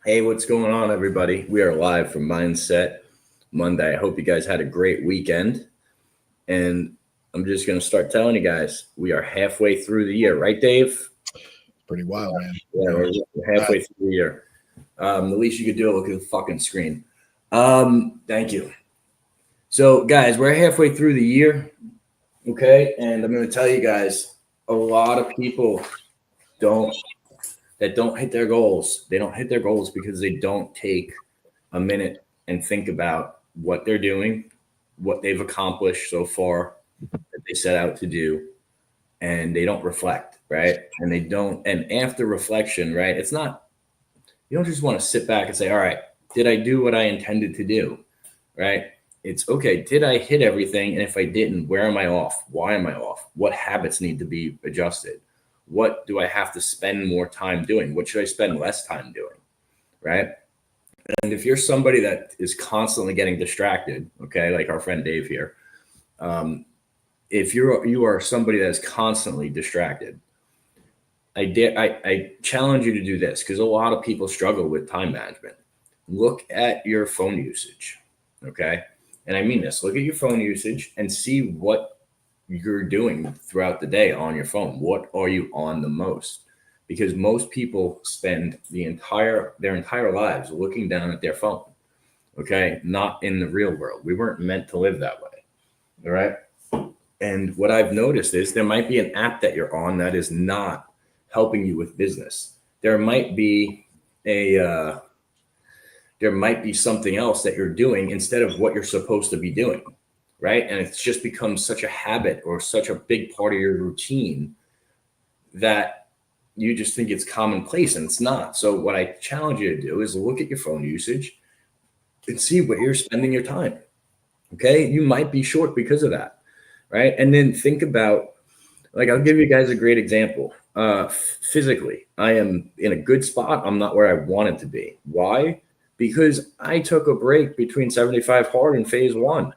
Hey, what's going on, everybody? We are live from Mindset Monday. I hope you guys had a great weekend. And I'm just going to start telling you guys we are halfway through the year, right, Dave? Pretty wild, man. Yeah, Pretty much. we're halfway through the year. The least you could do is look at the fucking screen. Thank you. So, guys, we're halfway through the year, okay? And I'm going to tell you guys a lot of people don't don't hit their goals. They don't hit their goals because they don't take a minute and think about what they're doing, what they've accomplished so far that they set out to do, and they don't reflect, right? And they don't, and after reflection, right? It's not, you don't just want to sit back and say, all right, did I do what I intended to do, right? It's okay, did I hit everything? And if I didn't, where am I off? Why am I off? What habits need to be adjusted? What do I have to spend more time doing? What should I spend less time doing, right? And if you're somebody that is constantly getting distracted, okay, like our friend Dave here, um, if you are somebody that is constantly distracted, I challenge you to do this because a lot of people struggle with time management. Look at your phone usage, okay, and I mean this. Look at your phone usage and see what you're doing throughout the day on your phone. What are you on the most? Because most people spend their entire lives looking down at their phone, okay? Not in the real world. We weren't meant to live that way, all right? And what I've noticed is there might be an app that you're on that is not helping you with business. There might be a there might be something else that you're doing instead of what you're supposed to be doing, right? And it's just become such a habit or such a big part of your routine that you just think it's commonplace and it's not. So what I challenge you to do is look at your phone usage and see where you're spending your time. Okay, you might be short because of that, right? And then think about, like, I'll give you guys a great example. Physically, I am in a good spot. I'm not where I wanted to be. Why? Because I took a break between 75 hard and phase one.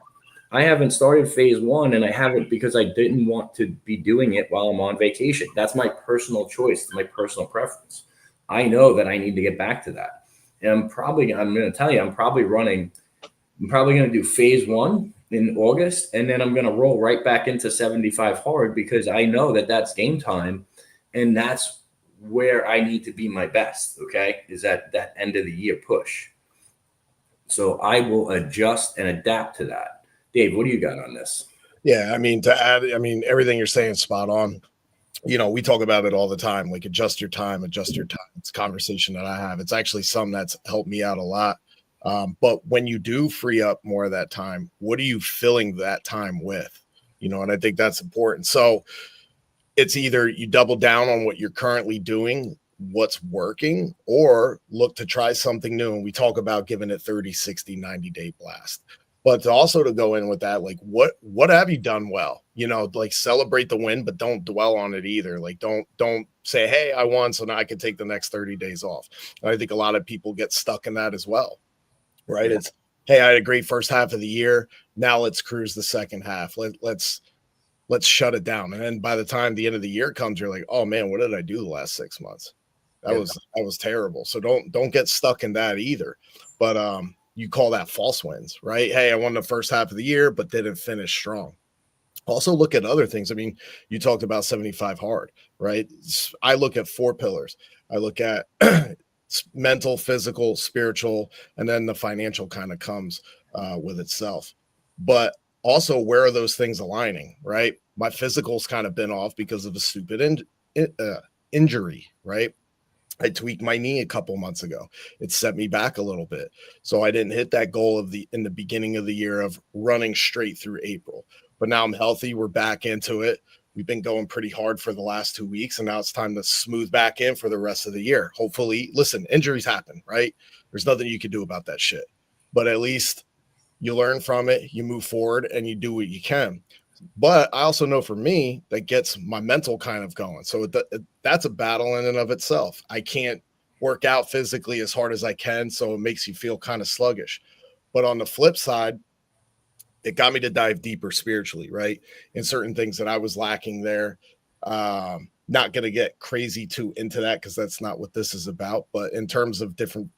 I haven't started phase one, and I haven't because I didn't want to be doing it while I'm on vacation. That's my personal choice, my personal preference. I know that I need to get back to that. And I'm going to tell you, I'm probably going to do phase one in August, and then I'm going to roll right back into 75 hard because I know that that's game time, and that's where I need to be my best. Okay, is that end of the year push. So I will adjust and adapt to that. Dave, what do you got on this? Yeah, I mean, to add, I mean, everything you're saying spot on. We talk about it all the time, like adjust your time, adjust your time. It's a conversation that I have. It's actually something that's helped me out a lot. But when you do free up more of that time, what are you filling that time with? And I think that's important. So it's either you double down on what you're currently doing, what's working, or look to try something new. And we talk about giving it 30, 60, 90-day blast. But to go in with that, like what have you done well? Like celebrate the win, but don't dwell on it either. Like don't say, hey, I won, so now I can take the next 30 days off. And I think a lot of people get stuck in that as well. Right. Yeah. It's, hey, I had a great first half of the year. Now let's cruise the second half. Let's shut it down. And then by the time the end of the year comes, you're like, oh man, what did I do the last 6 months? That Yeah. was terrible. So don't get stuck in that either. But you call that false wins, right? Hey, I won the first half of the year, but didn't finish strong. Also look at other things. I mean, you talked about 75 hard, right? I look at 4 pillars. I look at mental, physical, spiritual, and then the financial kind of comes with itself. But also, where are those things aligning, right? My physical's kind of been off because of a stupid injury, right? I tweaked my knee a couple months ago. It set me back a little bit. So I didn't hit that goal in the beginning of the year of running straight through April. But now I'm healthy. We're back into it. We've been going pretty hard for the last 2 weeks, and now it's time to smooth back in for the rest of the year. Hopefully, listen, injuries happen, right? There's nothing you can do about that shit. But at least you learn from it, you move forward, and you do what you can. But I also know for me that gets my mental kind of going. So that's a battle in and of itself. I can't work out physically as hard as I can, so it makes you feel kind of sluggish. But on the flip side, it got me to dive deeper spiritually, right? In certain things that I was lacking there. Not going to get crazy too into that because that's not what this is about. But in terms of different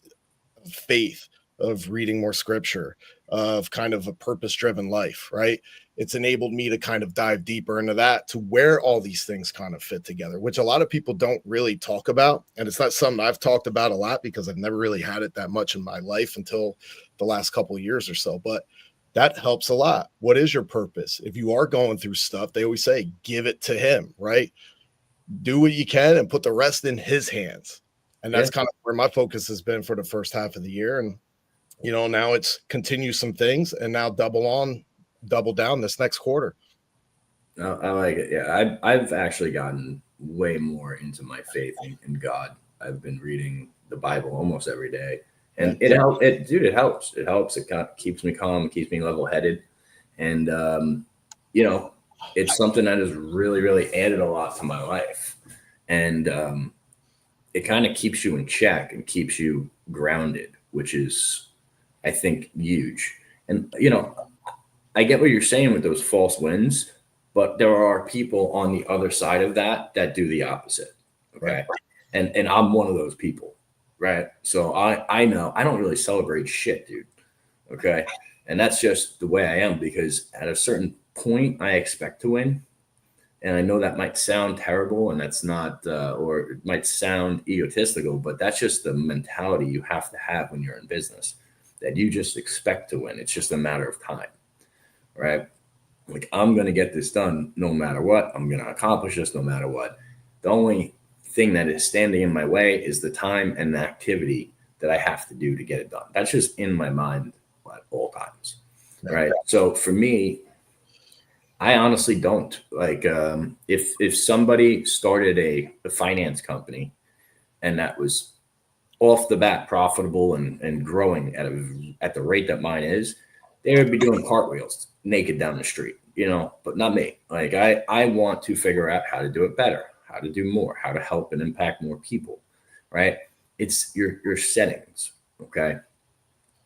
faith, of reading more scripture, of kind of a purpose-driven life, right? It's enabled me to kind of dive deeper into that, to where all these things kind of fit together, which a lot of people don't really talk about. And it's not something I've talked about a lot because I've never really had it that much in my life until the last couple of years or so. But that helps a lot. What is your purpose? If you are going through stuff, they always say, give it to him, right? Do what you can and put the rest in his hands. And that's kind of where my focus has been for the first half of the year. And, now it's continue some things and now double down this next quarter. I like it. Yeah. I've actually gotten way more into my faith in God. I've been reading the Bible almost every day. And it helps. It helps. It helps. It keeps me calm. It keeps me level headed. And, it's something that has really, really added a lot to my life. And it kind of keeps you in check and keeps you grounded, which is, I think, huge. And, I get what you're saying with those false wins, but there are people on the other side of that do the opposite. Okay. Right. And I'm one of those people. Right. So I know I don't really celebrate shit, dude. Okay. And that's just the way I am, because at a certain point I expect to win. And I know that might sound terrible, and that's not, or it might sound egotistical, but that's just the mentality you have to have when you're in business, that you just expect to win. It's just a matter of time, right? Like, I'm going to get this done no matter what. I'm going to accomplish this no matter what. The only thing that is standing in my way is the time and the activity that I have to do to get it done. That's just in my mind at all times, right? So for me, I honestly don't like, if somebody started a finance company and that was off the bat profitable and growing at the rate that mine is, they would be doing cartwheels naked down the street, but not me. Like, I want to figure out how to do it better, how to do more, how to help and impact more people, right? It's your settings, okay?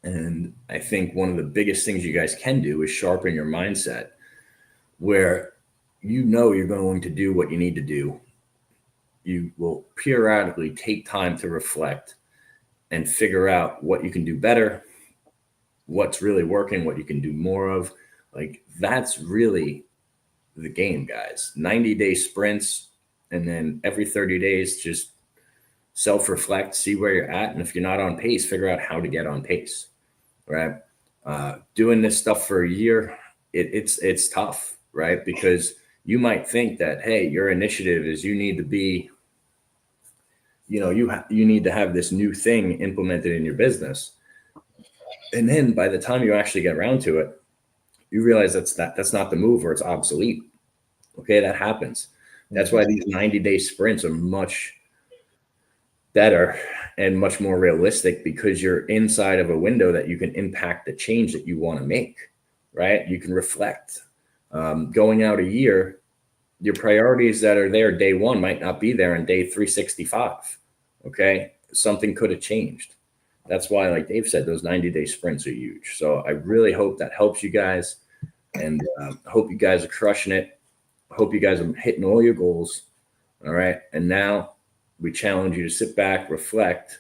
And I think one of the biggest things you guys can do is sharpen your mindset, where you're going to do what you need to do. You will periodically take time to reflect and figure out what you can do better, what's really working, what you can do more of. Like, that's really the game, guys. 90-day sprints, and then every 30 days, just self-reflect, see where you're at. And if you're not on pace, figure out how to get on pace, right? Doing this stuff for a year, it's tough, right? Because you might think that, hey, your initiative is you need to be, you need to have this new thing implemented in your business. And then by the time you actually get around to it, you realize that's not the move, or it's obsolete. Okay, that happens. That's why these 90-day sprints are much better and much more realistic, because you're inside of a window that you can impact the change that you want to make, right? You can reflect. Going out a year, your priorities that are there day one might not be there in day 365. Okay, something could have changed. That's why, like Dave said, those 90-day sprints are huge. So I really hope that helps you guys, and I hope you guys are crushing it. I hope you guys are hitting all your goals. All right. And now we challenge you to sit back, reflect,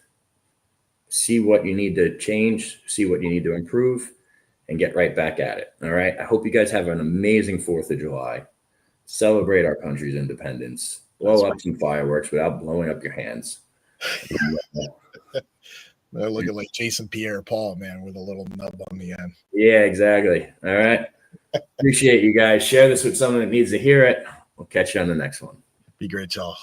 see what you need to change, see what you need to improve, and get right back at it. All right. I hope you guys have an amazing 4th of July. Celebrate our country's independence. Blow up some fireworks without blowing up your hands. They're looking like Jason Pierre-Paul, man, with a little nub on the end. Yeah, exactly. All right. Appreciate you guys. Share this with someone that needs to hear it. We'll catch you on the next one. Be great, y'all.